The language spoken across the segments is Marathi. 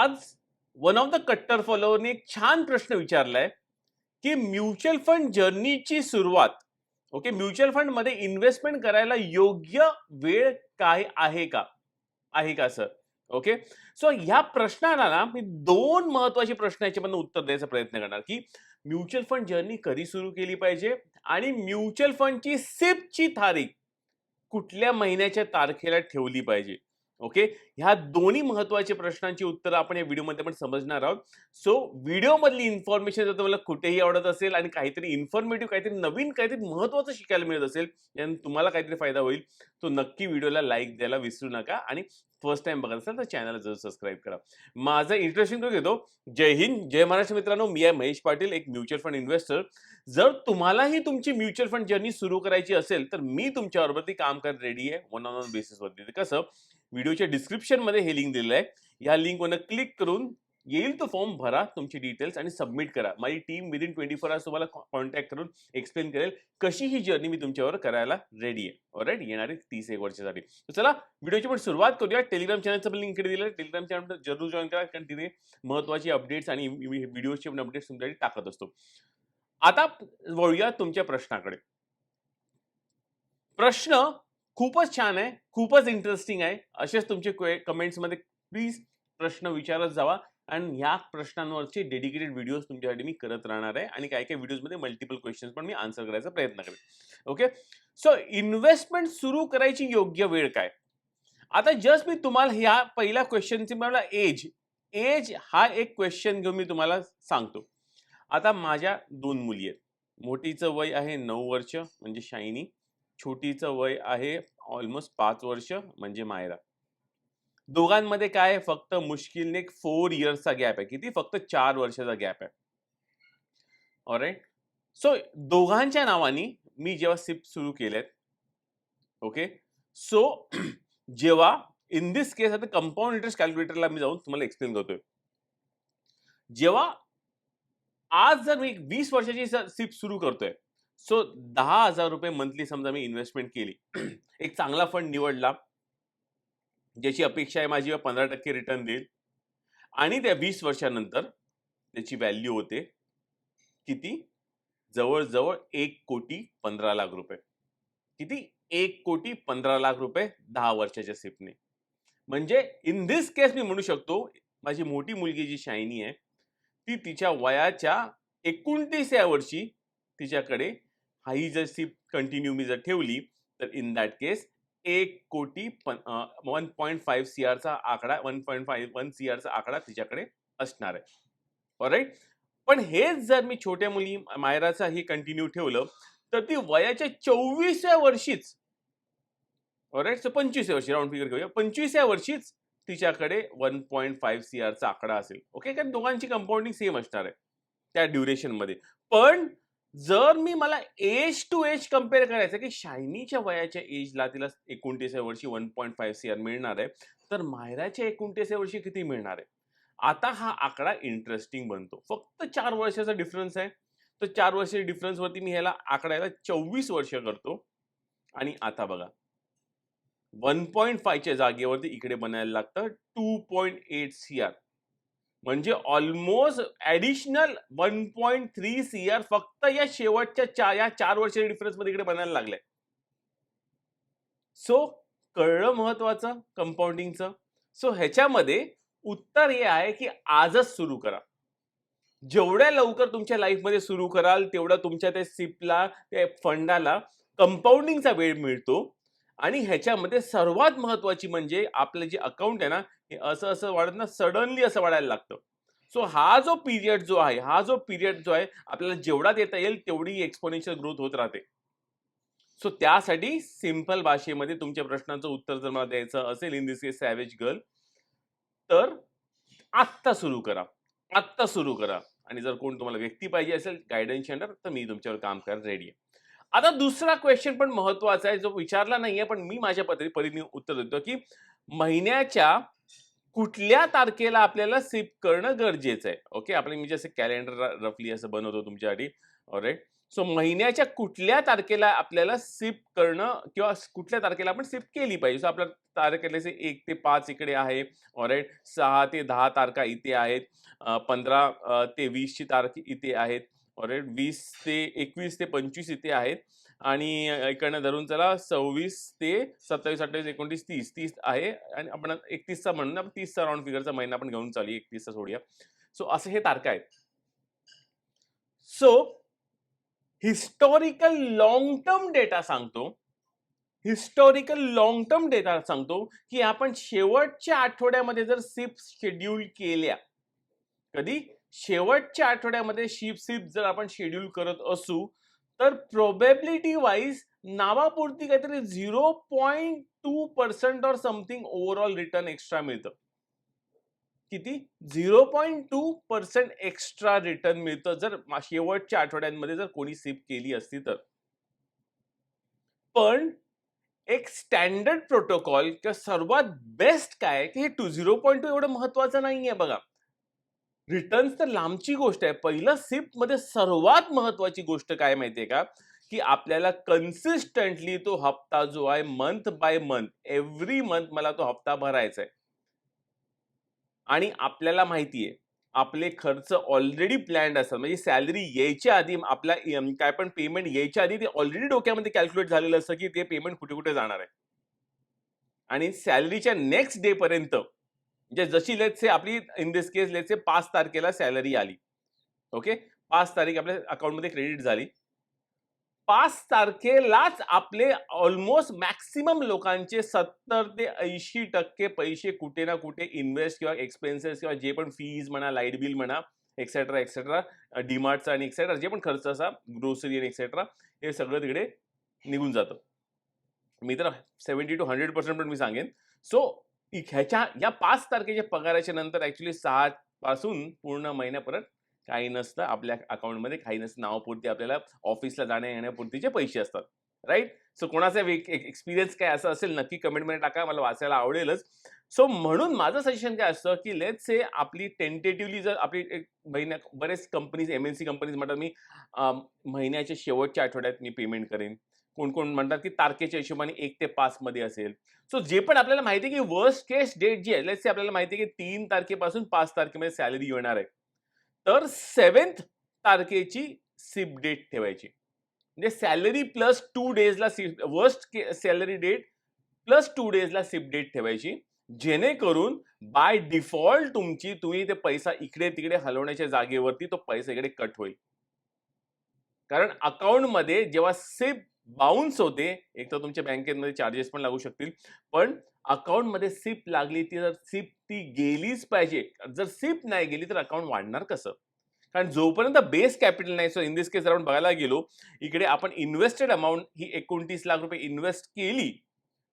आज वन ऑफ द कट्टर फॉलोअरने एक छान प्रश्न विचारलाय की म्युच्युअल फंड जर्नीची सुरुवात, ओके, म्युच्युअल फंड मध्ये इन्व्हेस्टमेंट करायला योग्य वेळ काय आहे का सर? ओके. सो ह्या प्रश्नाला ना मी दोन महत्वाचे प्रश्न याच्यामधून उत्तर द्यायचा प्रयत्न करणार की म्युच्युअल फंड जर्नी कधी सुरू केली पाहिजे आणि म्युच्युअल फंडची सिपची तारीख कुठल्या महिन्याच्या तारखेला ठेवली पाहिजे. ओके, ह्या दोन्ही महत्वाचे प्रश्नांची उत्तरं आपण या व्हिडिओमध्ये आपण समजणार आहोत. सो व्हिडिओ मधली इन्फॉर्मेशन जर तुम्हाला कुठेही आवडत असेल आणि काहीतरी इन्फॉर्मेटिव्ह, काहीतरी नवीन, काहीतरी महत्वाचं शिकायला मिळत असेल, याने तुम्हाला काहीतरी फायदा होईल, तो नक्की व्हिडिओला लाईक द्यायला विसरू नका आणि फर्स्ट टाइम बघत असाल तर चॅनलला जरूर सबस्क्राईब करा. माझा इंट्रोडक्शन करून घेतो. जय हिंद, जय महाराष्ट्र मित्रांनो. मी आहे महेश पाटील, एक म्युच्युअल फंड इन्व्हेस्टर. जर तुम्हालाही तुमची म्युच्युअल फंड जर्नी सुरू करायची असेल तर मी तुमच्याबरोबर काम करायला रेडी आहे, वन ऑन वन बेसिसवरती. कसं, व्हिडिओच्या डिस्क्रिप्शन मध्ये हे लिंक दिलेलं आहे. या लिंकवर क्लिक करून येईल तो फॉर्म भरा, तुमची डिटेल्स आणि सबमिट करा. माझी टीम विदिन 24 आवर्स तुम्हाला कॉन्टॅक्ट करून एक्सप्लेन करेल कशी ही जर्नी मी तुमच्यावर करायला रेडी आहे. ऑलराईट, येणारे 30 वर्षासाठी. तर चला व्हिडिओची पण सुरुवात करूया. टेलिग्राम चॅनलचं पण लिंक इकडे दिलं आहे. टेलिग्राम चॅनल जरूर जॉईन करा, कारण तिथे महत्वाची अपडेट्स आणि व्हिडिओचे पण अपडेट्स तुमच्यासाठी टाकत असतो. आता वळूया तुमच्या प्रश्नाकडे. प्रश्न खूपच छान आहे, खूपच इंटरेस्टिंग आहे. असेच तुमचे कमेंट्स मध्ये प्लीज प्रश्न विचारत जावा आणि या प्रश्नांवरचे डेडिकेटेड व्हिडिओज तुमच्यासाठी मी करत राहणार आहे आणि काही व्हिडिओज मध्ये मल्टिपल क्वेश्चन्स पण मी आन्सर करायचा प्रयत्न करेन. ओके, सो इन्व्हेस्टमेंट सुरू करायची योग्य वेळ काय? आता जस्ट मी तुम्हाला ह्या पहिल्या क्वेश्चनची मला एज हा एक क्वेश्चन घेऊन मी तुम्हाला सांगतो. आता माझ्या दोन मुली आहेत. मोठीचं वय आहे 9 वर्ष म्हणजे शायनी, छोटीचं वय आहे ऑलमोस्ट 5 वर्ष म्हणजे मायरा. दोघांमध्ये काय फक्त मुश्किलने 4 इयर्सचा गॅप आहे. किती? फक्त 4 वर्षाचा गॅप आहे. ऑलराईट. सो दोघांच्या नावानी मी जेव्हा सिप सुरू केलेत, ओके, सो जेव्हा इन दिस केस आता कंपाऊंड इंटरेस्ट कॅल्क्युलेटरला मी जाऊन तुम्हाला एक्सप्लेन करतोय. जेव्हा आज जर मी 20 वर्षाची सिप सुरू करतोय, सो 10,000 रुपये मंथली समजा मी इन्व्हेस्टमेंट केली. एक चांगला फंड निवडला ज्याची अपेक्षा आहे माझी 15% रिटर्न देईल आणि त्या 20 वर्षानंतर त्याची व्हॅल्यू होते किती? जवळजवळ 1,15,00,000 रुपये. किती? 1,15,00,000 रुपये 10 वर्षाच्या सिपने. म्हणजे इन दिस केस मी म्हणू शकतो माझी मोठी मुलगी जी शायनी आहे ती तिच्या वयाच्या 29व्या वर्षी तिच्याकडे ही जर सिप कंटिन्यू मी जर ठेवली तर इन दॅट केस 1,5 CR चा आकडा, 1.1 CR चा आकडा तिच्याकडे असणार आहे. ऑलराईट. पण हेच जर मी छोट्या मुली मायराचा ही कंटिन्यू ठेवलं तर ती वयाच्या 24व्या वर्षीच, ऑलराईट, सो 25व्या वर्षी राऊंड फिगर घेऊया, 25व्या वर्षीच तिच्याकडे 1.5 CR चा आकडा असेल. ओके, कारण दोघांची कंपाऊंडिंग सेम असणार आहे त्या ड्युरेशन मध्ये. पण जर मी मला एज टू एज कम्पेअर करायचं की शायनीच्या वयाच्या एजला तिला 29व्या वर्षी 1.5 CR मिळणार आहे, तर मायराच्या 29व्या वर्षी किती मिळणार आहे? आता हा आकडा इंटरेस्टिंग बनतो. फक्त 4 वर्षाचा डिफरन्स आहे. तर 4 वर्षाच्या डिफरन्स वरती मी ह्याला आकडायला 24 वर्ष करतो आणि आता बघा 1.5 च्या जागेवरती इकडे बनायला लागतं 2.8 CR. म्हणजे ऑलमोस्ट ऍडिशनल 1.3 CR फक्त या शेवटच्या या 4 वर्षाच्या डिफरन्स मध्ये इकडे बनायला लागलंय. सो कळलं महत्वाचं कंपाऊंडिंगचं. सो ह्याच्यामध्ये उत्तर हे आहे की आजच सुरू करा. जेवढ्या लवकर तुमच्या लाईफमध्ये सुरू कराल तेवढा तुमच्या त्या सिपला, त्या फंडाला कंपाऊंडिंगचा वेळ मिळतो. आणि ह्याच्यामध्ये सर्वात महत्वाची म्हणजे आपलं जे अकाउंट आहे ना, हे असं असं वाढत ना, सडनली असं वाढायला लागतं. सो हा जो पिरियड जो आहे आपल्याला जेवढा देता येईल तेवढी एक्सपोनेन्शियल ग्रोथ होत राहते. सो त्यासाठी सिंपल भाषेमध्ये तुमच्या प्रश्नांचं उत्तर जर मला द्यायचं असेल, इन दिस केस सॅवेज गर्ल, तर आत्ता सुरू करा, आत्ता सुरू करा. आणि जर कोण तुम्हाला व्यक्ती पाहिजे असेल गायडन्स सेंटर, तर मी तुमच्यावर काम करायला रेडी आहे. आता दुसरा क्वेश्चन पण महत्वाचा आहे जो विचारला नाहीये, पण मी माझ्या परीने उत्तर देतो की महिन्याच्या कुठल्या तारखेला आपल्याला सिप करणं गरजेचं आहे. ओके, आपल्याला मी जसं कॅलेंडर रफली असं बनवतो तुमच्यासाठी. ऑलराईट. सो महिन्याच्या कुठल्या तारखेला आपल्याला सिप करणं किंवा कुठल्या तारखेला आपण सिप केली पाहिजे. सो आपला तारखेला 1 ते 5 इकडे आहे, ऑलराईट. 6 ते 10 तारखा इथे आहेत. 15 ते 20 ची तारीख इथे आहेत, ऑलराईट. 20 ते 21 ते 25 इथे आहेत आणि इकडनं धरून चला 26 ते 27, 28, 29, 30, 30 आहे आणि आपण 31चा म्हणून आपण 30चा राउंड फिगरचा महिना आपण घेऊन चालू 31चा सोडूया. सो असे हे तारखा आहेत. So historical long term data सांगतो, की आपण शेवटच्या आठवड्यामध्ये जर सिप शेड्यूल केल्या, कधी शेवटच्या आठवड्यामध्ये सिप जर आपण शेड्यूल करत असू तर प्रोबॅबिलिटी वाईज नावापुरती काहीतरी 0.2% और समथिंग ओव्हरऑल रिटर्न एक्स्ट्रा मिळतं. किती? 0.2% एक्स्ट्रा रिटर्न मिळतं जर शेवटच्या आठवड्यांमध्ये जर कोणी सिप केली असती तर. पण एक स्टँडर्ड प्रोटोकॉल किंवा सर्वात बेस्ट काय की हे 0.2 एवढं महत्वाचं नाहीये बघा. रिटर्न्स तर लांबची गोष्ट आहे. पहिलं सिप मध्ये सर्वात महत्वाची गोष्ट काय माहितीये का, की आपल्याला कन्सिस्टंटली तो हप्ता जो आहे month by month, every month मला तो हप्ता भरायचा आहे. आणि आपल्याला माहितीये आपले खर्च ऑलरेडी प्लॅन्ड असतात. म्हणजे सॅलरी यायच्या आधी आपला काय पण पेमेंट यायच्या आधी ते ऑलरेडी डोक्यामध्ये कॅल्क्युलेट झालेलं असतं की ते पेमेंट कुठे कुठे जाणार आहे. आणि सॅलरीच्या नेक्स्ट डे पर्यंत म्हणजे जशी लेट्स से आपली in this case let's say 5 तारखेला सॅलरी आली. ओके, 5 तारीख आपल्या अकाउंटमध्ये क्रेडिट झाली. 5 तारखेलाच आपले ऑलमोस्ट मॅक्सिमम लोकांचे 70 ते 80% पैसे कुठे ना कुठे इन्व्हेस्ट किंवा एक्सपेन्सेस किंवा जे पण फीज म्हणा, लाईट बिल म्हणा, एक्सेट्रा एक्सेट्रा, डीमार्टचा आणि एक्सेट्रा जे पण खर्च असा, ग्रोसरी आणि एक्सेट्रा, हे सगळं तिकडे निघून जातं. मी तर 70 to 100% पण मी सांगेन. सो ह्याच्या या 5 तारखेच्या पगाराच्या नंतर ऍक्च्युली 6 पासून पूर्ण महिन्यापर्यंत काही नसतं आपल्या अकाउंटमध्ये, काही नसतं. नावापुरती आपल्याला ऑफिसला जाण्या येण्यापुरतीचे पैसे असतात, राईट. सो कोणाचा एक्सपिरियन्स काय असं असेल नक्की कमेंटमध्ये टाका, मला वाचायला आवडेलच. सो म्हणून माझं सजेशन काय असतं की लेट्स से आपली टेंटेटिव्हली जर आपली एक महिन्या बरेच कंपनीज MNC कंपनीज म्हणतात मी महिन्याच्या शेवटच्या आठवड्यात मी पेमेंट करेन. कोण कोण म्हणतात की तारखेच्या हिशोबाने 1 ते 5 मध्ये असेल. सो जे पण आपल्याला माहिती आहे की वर्स्ट केस डेट जी आहे, लेट्स से आपल्याला माहिती आहे की 3 तारखेपासून 5 तारखेमध्ये सॅलरी येणार आहे, तर 7th तारखेची सिप डेट ठेवायची. म्हणजे सॅलरी प्लस 2 डेजला वर्स्ट सॅलरी डेट प्लस 2 डेजला सिप डेट ठेवायची, जेणेकरून बाय डिफॉल्ट तुम्ही ते पैसा इकडे तिकडे हलवण्याच्या जागेवरती तो पैसा इकडे कट होईल. कारण अकाउंटमध्ये जेव्हा सिप बाउन्स होते, एक तर तुमच्या बँकेमध्ये चार्जेस पण लागू शकतील, पण अकाउंटमध्ये सिप लागली तर सिप ती गेलीच पाहिजे. जर सिप नाही गेली तर अकाउंट वाढणार कसं? कारण जोपर्यंत बेस कॅपिटल नाही, सो इन दिस केस जर आपण बघायला गेलो, इकडे आपण इन्व्हेस्टेड अमाउंट ही 29 लाख रुपये इन्व्हेस्ट केली,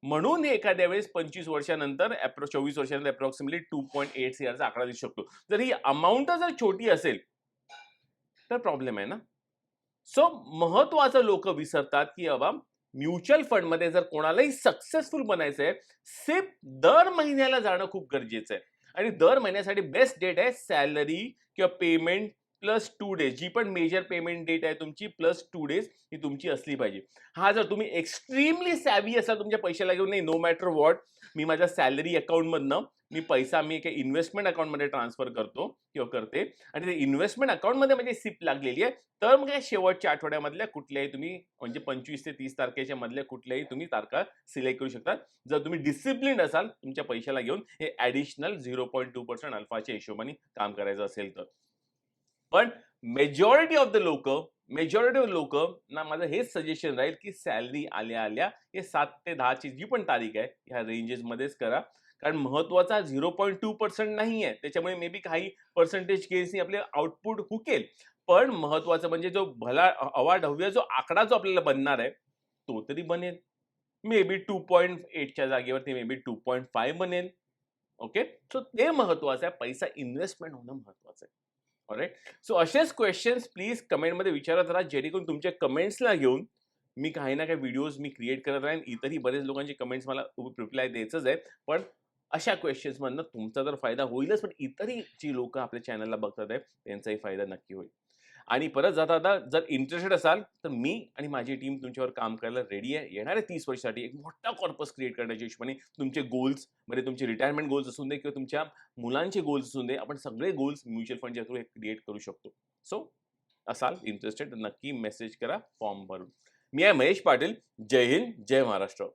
म्हणून एखाद्या वेळेस 25 वर्षानंतर 24 वर्षानंतर अप्रॉक्सिमेटली 2.8 सीआरचा आकडा दिसू शकतो. जर ही अमाऊंट जर छोटी असेल तर प्रॉब्लेम आहे ना. सो महत्वाचं लोक विसरतात की बाबा म्युच्युअल फंड मध्ये जर कोणालाही सक्सेसफुल बनायचंय, सिप दर महिन्याला जाणं खूप गरजेचं आहे. आणि दर महिन्यासाठी बेस्ट डेट आहे सॅलरी किंवा पेमेंट प्लस 2 डेज. जी पण मेजर पेमेंट डेट आहे तुमची प्लस 2 डेज ही तुमची असली पाहिजे. हा जर तुम्ही एक्स्ट्रीमली सॅव्ही असाल तुमच्या पैशाला घेऊन, नाही नो मॅटर व्हॉट मी माझ्या सॅलरी अकाउंट मधनं मी एका इन्व्हेस्टमेंट अकाउंट मध्ये ट्रान्सफर करतो किंवा करते आणि ते इन्व्हेस्टमेंट अकाउंट मध्ये माझी सिप लागलेली आहे, तर मग शेवटच्या आठवड्यामधल्या कुठल्याही तुम्ही म्हणजे 25 ते 30 तारखेच्या मधल्या कुठल्याही तुम्ही तारखा सिलेक्ट करू शकता, जर तुम्ही डिसिप्लिन असाल तुमच्या पैशाला घेऊन हे ऍडिशनल 0.2% अल्फाच्या हिशोबाने काम करायचं असेल तर. पण मेजॉरिटी ऑफ लोक ना माझं हेच सजेशन राहील की सॅलरी आल्या आल्या हे 7 ते 10 ची जी पण तारीख आहे ह्या रेंजेस मध्येच करा. कारण महत्वाचा 0.2% नाहीये, त्याच्यामुळे मे बी काही पर्सेंटेज केसनी आपले आउटपुट हुकेल. पण महत्वाचं म्हणजे जो भला अवाढव्य जो आकडा जो आपल्याला बनणार आहे तो तरी बनेल. मे बी 2.8च्या जागेवर ते मे बी 2.5 बनेल. ओके, सो ते महत्वाचं आहे. पैसा इन्व्हेस्टमेंट होणं महत्वाचं आहे. ऑलराईट. सो असेच क्वेश्चन्स प्लीज कमेंटमध्ये विचारत राहा, जेणेकरून तुमच्या कमेंट्सला घेऊन मी काही ना काही व्हिडिओज मी क्रिएट करत राहीन. इतरही बरेच लोकांचे कमेंट्स मला रिप्लाय द्यायचंच आहे, पण अशा क्वेश्चन्स मधनं तुमचा तर फायदा होईलच, पण इतरही जी लोक आपल्या चॅनलला बघतात आहेत त्यांचाही फायदा नक्की होईल. आणि परत जाता जर इंटरेस्टेड असाल तर मी आणि माझी टीम तुमच्यावर काम करायला रेडी आहे. येणाऱ्या 30 वर्षासाठी एक मोठा कॉर्पस क्रिएट करण्याच्या हिशोबाने तुमचे गोल्स म्हणजे तुमचे रिटायरमेंट गोल्स असून दे किंवा तुमच्या मुलांचे गोल्स असून दे, आपण सगळे गोल्स म्युच्युअल फंडच्या थ्रू क्रिएट करू शकतो. सो असाल इंटरेस्टेड तर नक्की मेसेज करा फॉर्म भरून. मी आहे महेश पाटील. जय हिंद, जय महाराष्ट्र.